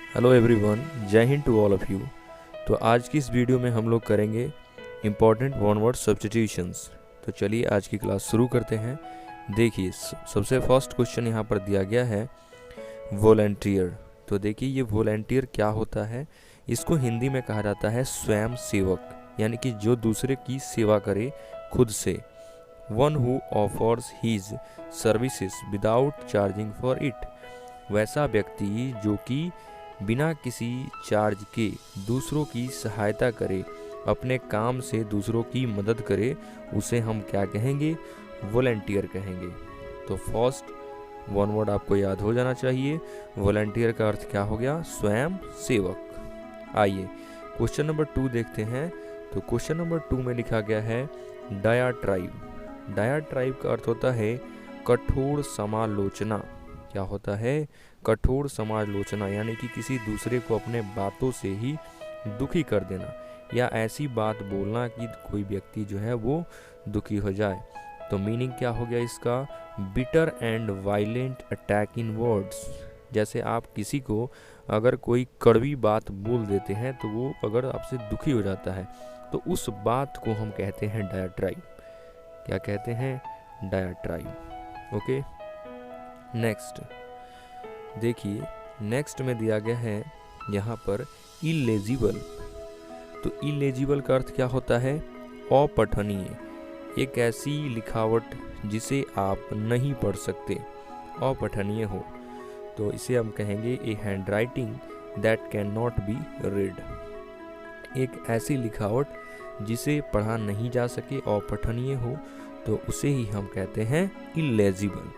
Hello everyone, Jai Hind to all of you. तो आज की इस वीडियो में हम लोग करेंगे इम्पॉर्टेंट वन वर्ड सब्स्टिट्यूशंस। तो चलिए आज की क्लास शुरू करते हैं। देखिए सबसे फर्स्ट क्वेश्चन यहाँ पर दिया गया है वॉलंटियर। तो देखिए ये वॉलंटियर क्या होता है। इसको हिंदी में कहा जाता है स्वयं सेवक, यानी कि जो दूसरे की सेवा करे खुद से। One who offers his services without charging for it. वैसा व्यक्ति जो कि बिना किसी चार्ज के दूसरों की सहायता करे, अपने काम से दूसरों की मदद करे, उसे हम क्या कहेंगे? वॉलंटियर कहेंगे। तो फर्स्ट वन वर्ड आपको याद हो जाना चाहिए। वॉलंटियर का अर्थ क्या हो गया? स्वयं सेवक। आइए क्वेश्चन नंबर 2 देखते हैं। तो क्वेश्चन नंबर 2 में लिखा गया है डायाट्राइब। डायाट्राइब का अर्थ होता है कठोर समालोचना। क्या होता है? कठोर समालोचना, यानी कि किसी दूसरे को अपने बातों से ही दुखी कर देना या ऐसी बात बोलना कि कोई व्यक्ति जो है वो दुखी हो जाए। तो मीनिंग क्या हो गया इसका? Bitter and violent attack in words. जैसे आप किसी को अगर कोई कड़वी बात बोल देते हैं तो वो अगर आपसे दुखी हो जाता है तो उस बात को हम कहते हैं डायाट्राइब। क्या कहते हैं? डायाट्राइब। ओके, नेक्स्ट देखिए, नेक्स्ट में दिया गया है यहाँ पर इलेजिबल। तो इलेजिबल का अर्थ क्या होता है? अपठनीय, एक ऐसी लिखावट जिसे आप नहीं पढ़ सकते, अपठनीय हो। तो इसे हम कहेंगे a hand writing that can not be read. एक ऐसी लिखावट जिसे पढ़ा नहीं जा सके, अपठनीय हो, तो उसे ही हम कहते हैं इलेजिबल।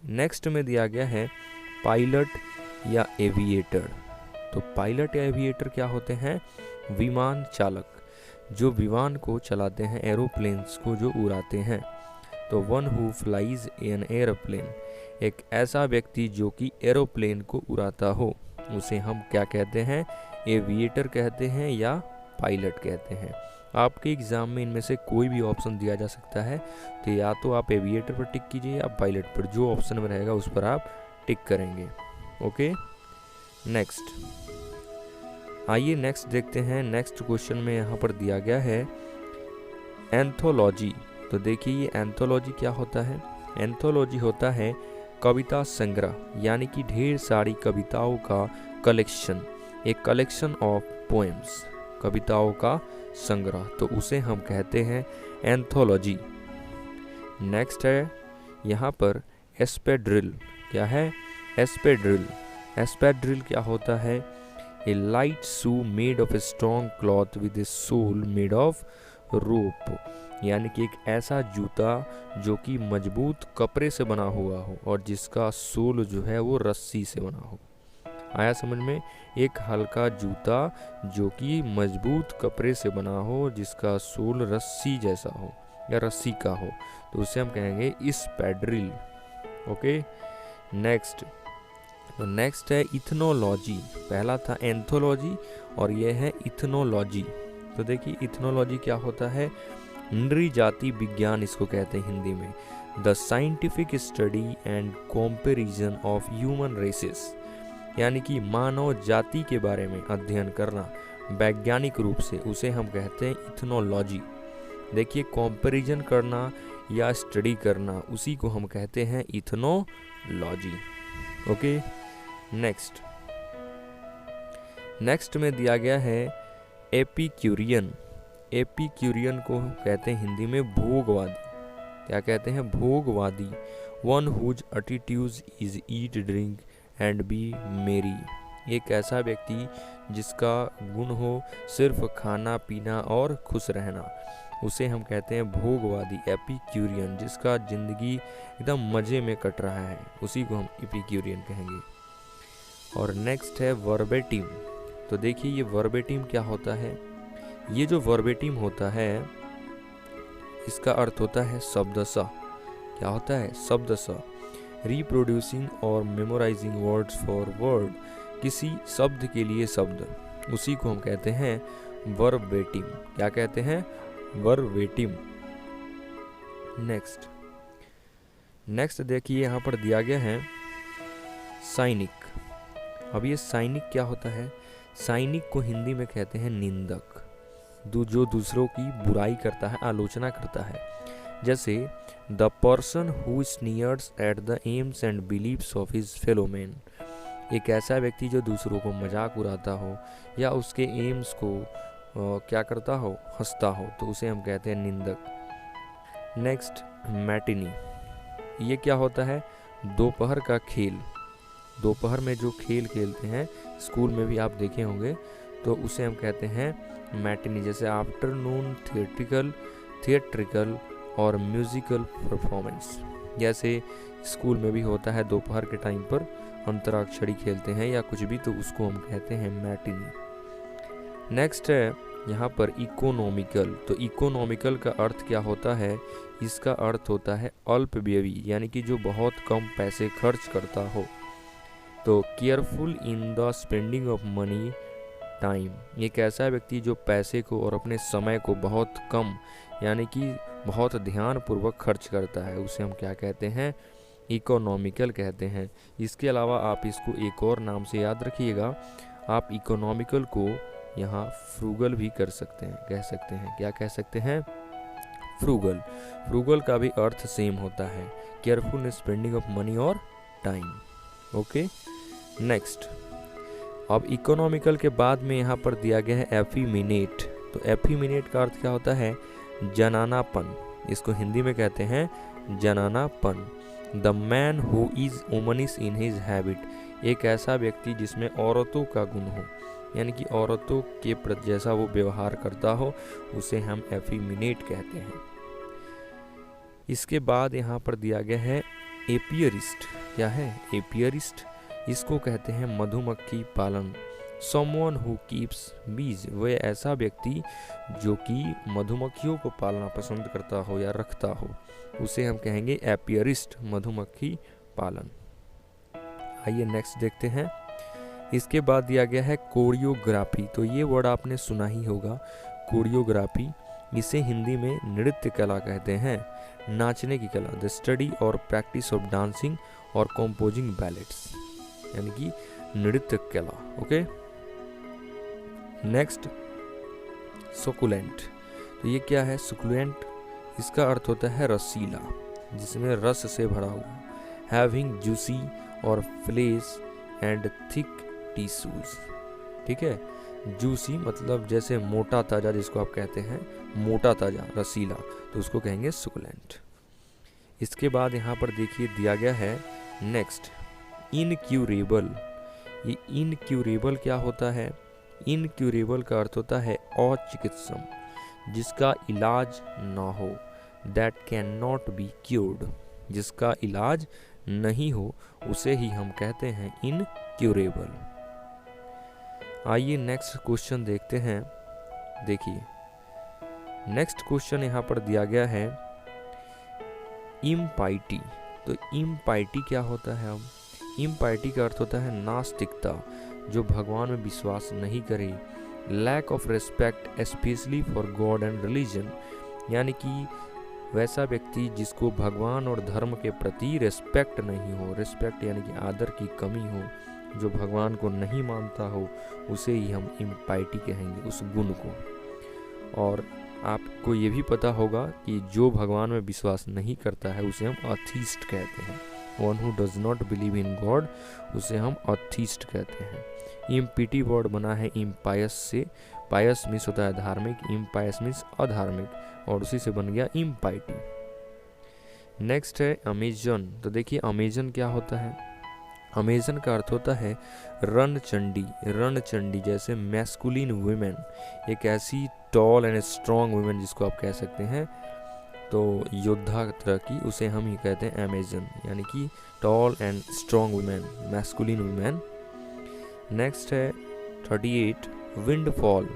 नेक्स्ट में दिया गया है पायलट या एविएटर। तो पायलट या एविएटर क्या होते हैं? विमान चालक, जो विमान को चलाते हैं, एरोप्लेन्स को जो उड़ाते हैं। तो one who flies an aeroplane, एक ऐसा व्यक्ति जो कि एरोप्लेन को उड़ाता हो, उसे हम क्या कहते हैं? एविएटर कहते हैं या पायलट कहते हैं। आपके एग्जाम में इनमें से कोई भी ऑप्शन दिया जा सकता है, तो या तो आप एविएटर पर टिक कीजिए या पायलट पर, जो ऑप्शन में रहेगा उस पर आप टिक करेंगे। ओके, नेक्स्ट आइए नेक्स्ट देखते हैं। नेक्स्ट क्वेश्चन में यहाँ पर दिया गया है एंथोलॉजी। तो देखिए ये एंथोलॉजी क्या होता है? एंथोलॉजी होता है कविता संग्रह, यानी कि ढेर सारी कविताओं का कलेक्शन, एक कलेक्शन ऑफ पोएम्स, कविताओं का संग्रह, तो उसे हम कहते हैं एंथोलॉजी। नेक्स्ट है यहाँ पर एस्पेड्रिल। क्या है? एस्पेड्रिल। एस्पेड्रिल क्या होता है? A light shoe made of a strong cloth with a sole made of rope, यानी कि एक ऐसा जूता जो कि मजबूत कपड़े से बना हुआ हो और जिसका सोल जो है वो रस्सी से बना हो। आया समझ में? एक हल्का जूता जो कि मजबूत कपड़े से बना हो, जिसका सोल रस्सी जैसा हो या रस्सी का हो, तो उसे हम कहेंगे एस्पेड्रिल। ओके, नेक्स्ट है इथनोलॉजी। पहला था एंथोलॉजी और ये है इथनोलॉजी। तो देखिए इथनोलॉजी क्या होता है? नृजाति विज्ञान इसको कहते हैं हिंदी में। The scientific study and comparison of human races, यानी कि मानव जाति के बारे में अध्ययन करना वैज्ञानिक रूप से, उसे हम कहते हैं इथनोलॉजी। देखिए कंपैरिजन करना या स्टडी करना, उसी को हम कहते हैं इथनोलॉजी। ओके, नेक्स्ट में दिया गया है एपिक्यूरियन। एपिक्यूरियन को कहते हैं हिंदी में भोगवादी। क्या कहते हैं? भोगवादी। One whose attitude is eat drink and be merry, एक ऐसा व्यक्ति जिसका गुण हो सिर्फ खाना पीना और खुश रहना, उसे हम कहते हैं भोगवादी, एपिक्यूरियन। जिसका जिंदगी एकदम मज़े में कट रहा है, उसी को हम एपिक्यूरियन कहेंगे। और नेक्स्ट है वर्बेटिम। तो देखिए ये वर्बेटिम क्या होता है? ये जो वर्बेटिम होता है इसका अर्थ होता है शब्दशः। क्या होता है? शब्दशः। रिप्रोड्यूसिंग और मेमोराइजिंग वर्ड्स फॉर वर्ड, किसी शब्द के लिए शब्द, उसी को हम कहते हैं वर्बेटिम। क्या कहते हैं? वर्बेटिम। नेक्स्ट देखिए यहाँ पर दिया गया है सैनिक। अब ये सैनिक क्या होता है? सैनिक को हिंदी में कहते हैं निंदक, जो दूसरों की बुराई करता है, आलोचना करता है। जैसे the person who sneers at the aims and believes of his fellow man, एक ऐसा व्यक्ति जो दूसरों को मजाक उड़ाता हो या उसके एम्स को क्या करता हो, हंसता हो, तो उसे हम कहते हैं निंदक। नेक्स्ट मैटिनी, ये क्या होता है? दोपहर का खेल। दोपहर में जो खेल खेलते हैं, स्कूल में भी आप देखे होंगे, तो उसे हम कहते हैं मैटिनी। जैसे आफ्टरनून थिएट्रिकल और म्यूजिकल परफॉर्मेंस, जैसे स्कूल में भी होता है दोपहर के टाइम पर अंतराक्षरी खेलते हैं या कुछ भी, तो उसको हम कहते हैं मैटिनी। नेक्स्ट है यहाँ पर इकोनॉमिकल। तो इकोनॉमिकल का अर्थ क्या होता है? इसका अर्थ होता है अल्पव्ययी, यानी कि जो बहुत कम पैसे खर्च करता हो। तो careful in the spending of money time, एक ऐसा व्यक्ति जो पैसे को और अपने समय को बहुत कम, यानी कि बहुत ध्यानपूर्वक खर्च करता है, उसे हम क्या कहते हैं? इकोनॉमिकल कहते हैं। इसके अलावा आप इसको एक और नाम से याद रखिएगा, आप इकोनॉमिकल को यहाँ फ्रूगल भी कर सकते हैं, कह सकते हैं। क्या कह सकते हैं? फ्रूगल। फ्रूगल का भी अर्थ सेम होता है, केयरफुल स्पेंडिंग ऑफ मनी और टाइम। ओके, नेक्स्ट, अब इकोनॉमिकल के बाद में यहाँ पर दिया गया है एफिमिनेट। तो एफिमिनेट का अर्थ क्या होता है? जनानापन। इसको हिंदी में कहते हैं जनानापन। The man who is womanish in his habit, एक ऐसा व्यक्ति जिसमें औरतों का गुण हो, यानी कि औरतों के प्रति जैसा वो व्यवहार करता हो, उसे हम एफिमिनेट कहते हैं। इसके बाद यहाँ पर दिया गया है एपियरिस्ट। क्या है? एपियरिस्ट। इसको कहते हैं मधुमक्खी पालन। समवन हु कीप्स बीज, वह ऐसा व्यक्ति जो कि मधुमक्खियों को पालना पसंद करता हो या रखता हो, उसे हम कहेंगे एपियरिस्ट, मधुमक्खी पालन। आइए नेक्स्ट देखते हैं। इसके बाद दिया गया है कोरियोग्राफी। तो ये वर्ड आपने सुना ही होगा, कोरियोग्राफी। इसे हिंदी में नृत्य कला कहते हैं, नाचने की कला। द स्टडी और प्रैक्टिस ऑफ डांसिंग और कंपोजिंग बैलेट्स, यानी कि नृत्य कला। Okay, next succulent. तो ये क्या है? सुकुलेंट, इसका अर्थ होता है रसीला, जिसमें रस से भरा हुआ। हैविंग जूसी और फ्लेश एंड थिक टिश्यूज। ठीक है, जूसी मतलब जैसे मोटा ताजा, जिसको आप कहते हैं मोटा ताजा, रसीला, तो उसको कहेंगे सुकुलेंट। इसके बाद यहाँ पर देखिए दिया गया है नेक्स्ट इनक्यूरेबल। ये इनक्यूरेबल क्या होता है? इनक्यूरेबल का अर्थ होता है अचिकित्सम, जिसका इलाज ना हो। That can not be cured, जिसका इलाज नहीं हो, उसे ही हम कहते हैं इनक्यूरेबल। आइए नेक्स्ट क्वेश्चन देखते हैं। देखिए नेक्स्ट क्वेश्चन यहाँ पर दिया गया है इम्पाइटी। तो इम्पाइटी क्या होता है? अब इम्पाइटी का अर्थ होता है नास्तिकता, जो भगवान में विश्वास नहीं करे। Lack of respect specially for God and religion, यानी कि वैसा व्यक्ति जिसको भगवान और धर्म के प्रति रिस्पेक्ट नहीं हो। रिस्पेक्ट यानी कि आदर की कमी हो, जो भगवान को नहीं मानता हो, उसे ही हम इम्पाइटी कहेंगे, उस गुण को। और आपको ये भी पता होगा कि जो भगवान में विश्वास नहीं करता है, उसे हम अथीस्ट कहते हैं। One who does not believe in God, उसे हम अथीस्ट कहते हैं। इम्पिटी वर्ड बना है इम्पायस से। पायस मीन्स होता है धार्मिक, इम्पायस मीन्स अधार्मिक, और उसी से बन गया इम्पाइटी। नेक्स्ट है अमेजन। तो देखिए अमेजन क्या होता है? अमेजन का अर्थ होता है रणचंडी। रणचंडी जैसे मैस्कुलिन वुमेन, एक ऐसी टॉल एंड स्ट्रॉन्ग वुमेन जिसको आप कह सकते हैं, तो योद्धा तरह की, उसे हम ही कहते हैं अमेजन, यानी कि tall and strong women, masculine women. Next है 38 विंडफॉल।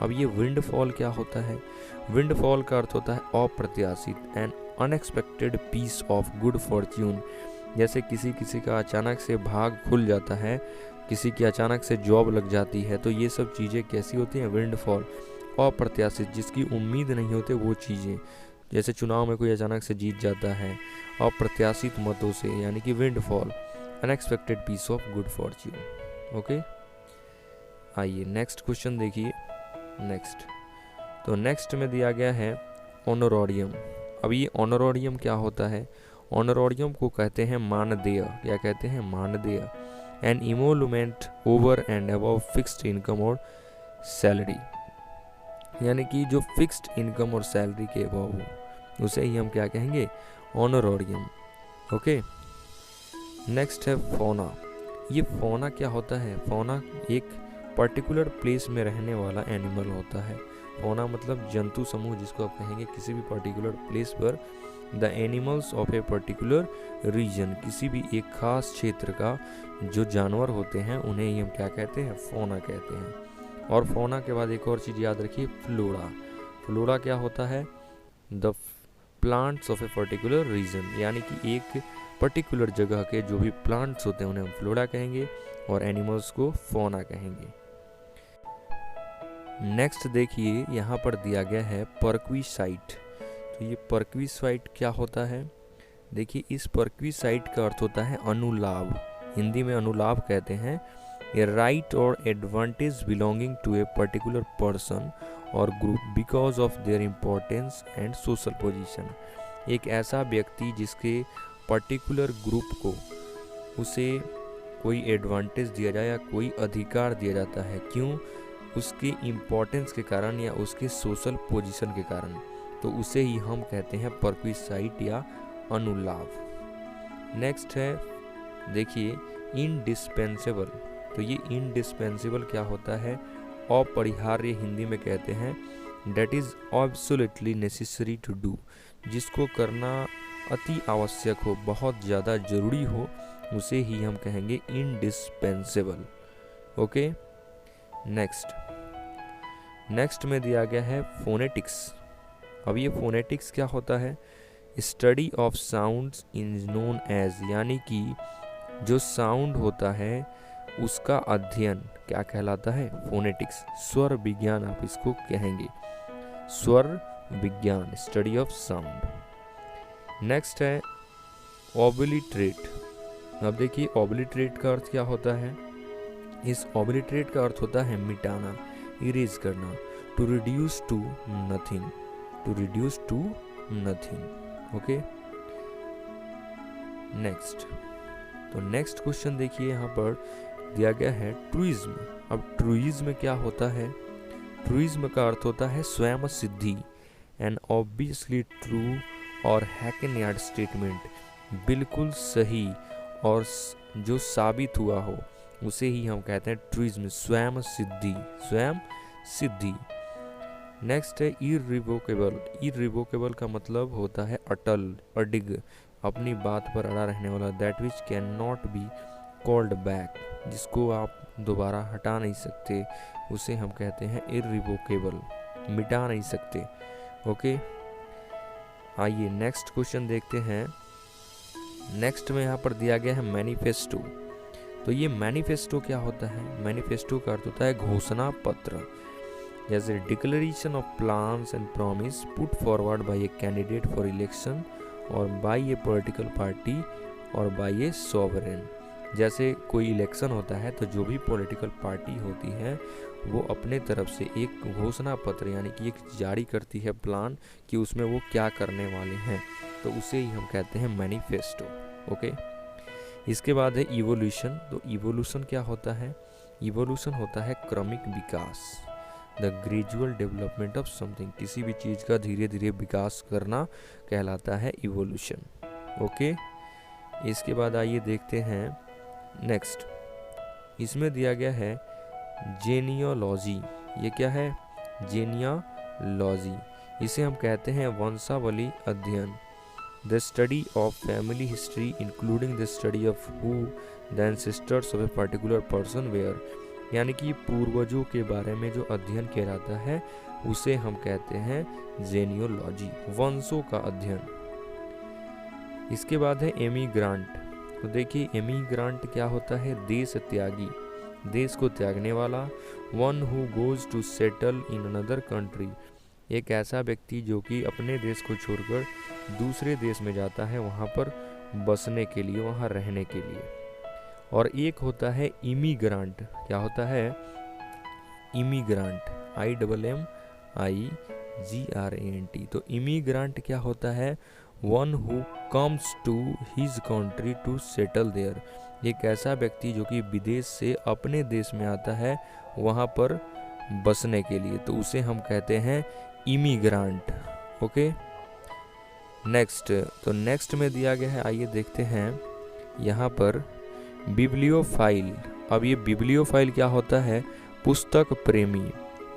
अब ये विंडफॉल क्या होता है? विंडफॉल का अर्थ होता है अप्रत्याशित, and unexpected piece of good fortune. जैसे किसी का अचानक से भाग खुल जाता है, किसी की अचानक से जॉब लग जाती है, तो ये सब चीज़ें कैसी होती हैं? विंडफॉल, अप्रत्याशित, जिसकी उम्मीद नहीं होते वो चीज़ें। जैसे चुनाव में कोई अचानक से जीत जाता है अप्रत्याशित मतों से, यानी कि windfall, unexpected piece of good fortune. Okay, आइए नेक्स्ट क्वेश्चन देखिए। नेक्स्ट में दिया गया है ऑनरोरियम। अब ये ऑनरोरियम क्या होता है? ऑनरोरियम को कहते हैं मानदेय। क्या कहते हैं? मानदेय। An emolument over and above fixed income और सैलरी, यानी कि जो फिक्स्ड इनकम और सैलरी के अबव हो उसे ही हम क्या कहेंगे? ऑनरोरियम। ओके, नेक्स्ट है फौना। ये फौना क्या होता है? फौना एक पर्टिकुलर प्लेस में रहने वाला एनिमल होता है। फौना मतलब जंतु समूह, जिसको आप कहेंगे किसी भी पर्टिकुलर प्लेस पर the animals of a particular region, किसी भी एक खास क्षेत्र का जो जानवर होते हैं उन्हें ही हम क्या कहते हैं? फौना कहते हैं। और फौना के बाद एक और चीज़ याद रखिए, फ्लोरा। फ्लोरा क्या होता है? The plants of a particular region, यानी कि एक पर्टिकुलर जगह के जो भी प्लांट्स होते हैं उन्हें हम फ्लोरा कहेंगे और एनिमल्स को फौना कहेंगे। नेक्स्ट देखिए, यहाँ पर दिया गया है परक्वीसाइट। तो ये परक्वीसाइट क्या होता है? देखिए, इस परक्वीसाइट का अर्थ होता है अनुलाभ। हिंदी में अनुलाभ कहते हैं। ए राइट और advantage belonging to a particular person और group because of their importance and social position. एक ऐसा व्यक्ति जिसके पर्टिकुलर ग्रुप को उसे कोई एडवांटेज दिया जाए या कोई अधिकार दिया जाता है। क्यों? उसके इम्पोर्टेंस के कारण या उसके सोशल पोजीशन के कारण। तो उसे ही हम कहते हैं परक्वीसाइट या अनुलाभ। नेक्स्ट है देखिए इंडिस्पेंसेबल। तो ये इंडिस्पेंसेबल क्या होता है? अपरिहार्य हिंदी में कहते हैं। That is absolutely necessary to do, जिसको करना अति आवश्यक हो, बहुत ज़्यादा जरूरी हो, उसे ही हम कहेंगे इंडिस्पेंसेबल। ओके, नेक्स्ट में दिया गया है फोनेटिक्स। अब ये फोनेटिक्स क्या होता है? Study of sounds is known as, यानी कि जो साउंड होता है उसका अध्ययन क्या कहलाता है? फोनेटिक्स। स्वर विज्ञान आप इसको कहेंगे, स्वर विज्ञान, स्टडी ऑफ साउंड। नेक्स्ट है ऑब्लिटरेट। अब देखिए ऑब्लिटरेट का अर्थ क्या होता है? इस ऑब्लिटरेट का अर्थ होता है मिटाना, इरेज करना, to reduce to nothing, to reduce to nothing. Okay, next question देखिए, यहाँ पर दिया गया है ट्रूइज्म। अब ट्रूइज्म क्या होता है? ट्रूइज्म का अर्थ होता है स्वयं सिद्धि, एन ऑब्वियसली ट्रू और हैकेनयार्ड स्टेटमेंट, बिल्कुल सही और जो साबित हुआ हो उसे ही हम कहते हैं ट्रूइज्म, स्वयं सिद्धि, स्वयं सिद्धि। नेक्स्ट है इररिवोकेबल। इररिवोकेबल का मतलब होता है अटल, अडिग, अपनी बात पर अड़ा रहने वाला। That which can not be called back, जिसको आप दोबारा हटा नहीं सकते, उसे हम कहते हैं इररिवोकेबल, मिटा नहीं सकते। ओके, आइए नेक्स्ट क्वेश्चन देखते हैं। नेक्स्ट में यहाँ पर दिया गया है मैनिफेस्टो। तो ये मैनिफेस्टो क्या होता है? मैनिफेस्टो का अर्थ होता है घोषणा पत्र, जैसे declaration of plans and promise put forward bye a candidate for election और बाय ए पॉलिटिकल पार्टी और बाय ए सॉवरेन। जैसे कोई इलेक्शन होता है तो जो भी पॉलिटिकल पार्टी होती है वो अपने तरफ से एक घोषणा पत्र यानी कि एक जारी करती है प्लान कि उसमें वो क्या करने वाले हैं, तो उसे ही हम कहते हैं मैनिफेस्टो। ओके, इसके बाद है इवोल्यूशन। तो इवोल्यूशन क्या होता है? इवोल्यूशन होता है क्रमिक विकास, the gradual development of something, किसी भी चीज़ का धीरे धीरे विकास करना कहलाता है इवोल्यूशन। ओके, इसके बाद आइए देखते हैं नेक्स्ट। इसमें दिया गया है जेनियोलॉजी। ये क्या है? जेनियोलॉजी, इसे हम कहते हैं वंशावली अध्ययन, the study of family history including the study of who the ancestors of a particular person were, यानी कि पूर्वजों के बारे में जो अध्ययन किया जाता है उसे हम कहते हैं जेनियोलॉजी, वंशों का अध्ययन। इसके बाद है एमिग्रांट। तो देखिए एमिग्रांट क्या होता है? देश त्यागी, देश को त्यागने वाला। One who goes to settle in another country, एक ऐसा व्यक्ति जो कि अपने देश को छोड़कर दूसरे देश में जाता है वहाँ पर बसने के लिए, वहाँ रहने के लिए। और एक होता है इमिग्रांट। क्या होता है? इमिग्रांट, IMMIGRANT। तो इमिग्रांट क्या होता है? One who comes to his country to settle there. एक ऐसा व्यक्ति जो कि विदेश से अपने देश में आता है वहाँ पर बसने के लिए, तो उसे हम कहते हैं इमिग्रांट। Okay, next. तो नेक्स्ट में दिया गया है, आइए देखते हैं यहाँ पर बिब्लियोफाइल। अब ये बिब्लियोफाइल क्या होता है? पुस्तक प्रेमी।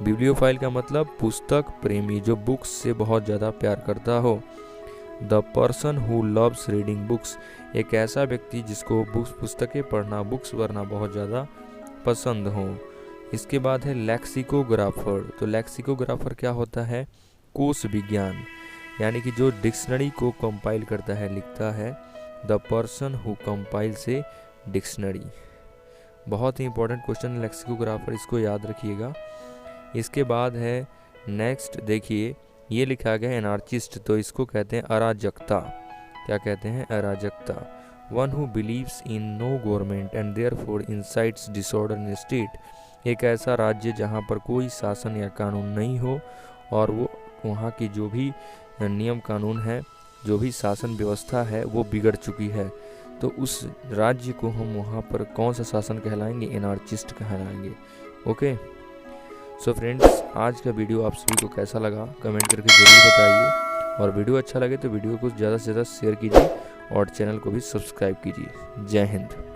बिब्लियोफाइल का मतलब पुस्तक प्रेमी, जो बुक्स से बहुत ज़्यादा प्यार करता हो। The person who loves reading books, एक ऐसा व्यक्ति जिसको पुस्तकें पढ़ना, बुक्स पढ़ना बहुत ज़्यादा पसंद हो। इसके बाद है लेक्सिकोग्राफर। तो लेक्सिकोग्राफर क्या होता है? कोश विज्ञान, यानी कि जो डिक्शनरी को कंपाइल करता है, लिखता है। The person who compiles a dictionary. बहुत ही इंपॉर्टेंट क्वेश्चन लेक्सिकोग्राफर, इसको याद रखिएगा। इसके बाद है नेक्स्ट, देखिए ये लिखा गया है एनार्चिस्ट, तो इसको कहते हैं अराजकता। क्या कहते हैं? अराजकता। One who believes in no government and therefore incites disorder in state. एक ऐसा राज्य जहाँ पर कोई शासन या कानून नहीं हो और वो वहाँ की जो भी नियम कानून है, जो भी शासन व्यवस्था है वो बिगड़ चुकी है, तो उस राज्य को हम वहाँ पर कौन सा शासन कहलाएंगे? एनार्चिस्ट कहलाएंगे। ओके, सो फ्रेंड्स, आज का वीडियो आप सभी को कैसा लगा कमेंट करके ज़रूर बताइए, और वीडियो अच्छा लगे तो वीडियो को ज़्यादा से ज़्यादा शेयर कीजिए और चैनल को भी सब्सक्राइब कीजिए। जय हिंद।